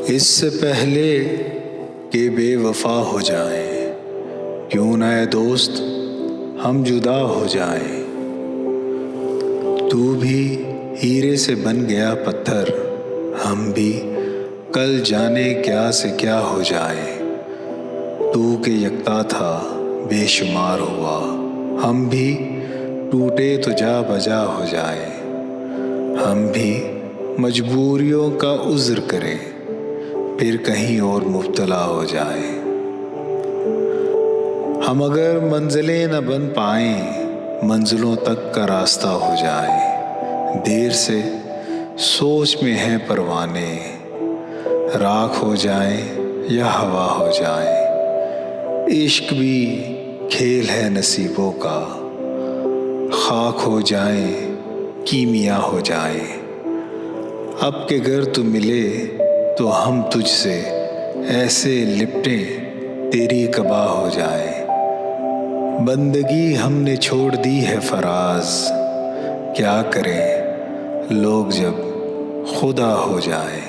इससे पहले कि बेवफा हो जाएं, क्यों ना ए दोस्त हम जुदा हो जाएं। तू भी हीरे से बन गया पत्थर, हम भी कल जाने क्या से क्या हो जाएं। तू के यकता था बेशुमार हुआ, हम भी टूटे तो जा बजा हो जाएं। हम भी मजबूरियों का उज़्र करें, फिर कहीं और मुब्तला हो जाए। हम अगर मंजिलें न बन पाएं, मंजिलों तक का रास्ता हो जाए। देर से सोच में है परवाने, राख हो जाए या हवा हो जाए। इश्क भी खेल है नसीबों का, खाक हो जाए कीमिया हो जाए। अब के घर तू मिले तो हम तुझसे ऐसे लिपटें तेरी कबा हो जाए। बंदगी हमने छोड़ दी है फराज, क्या करें लोग जब खुदा हो जाए।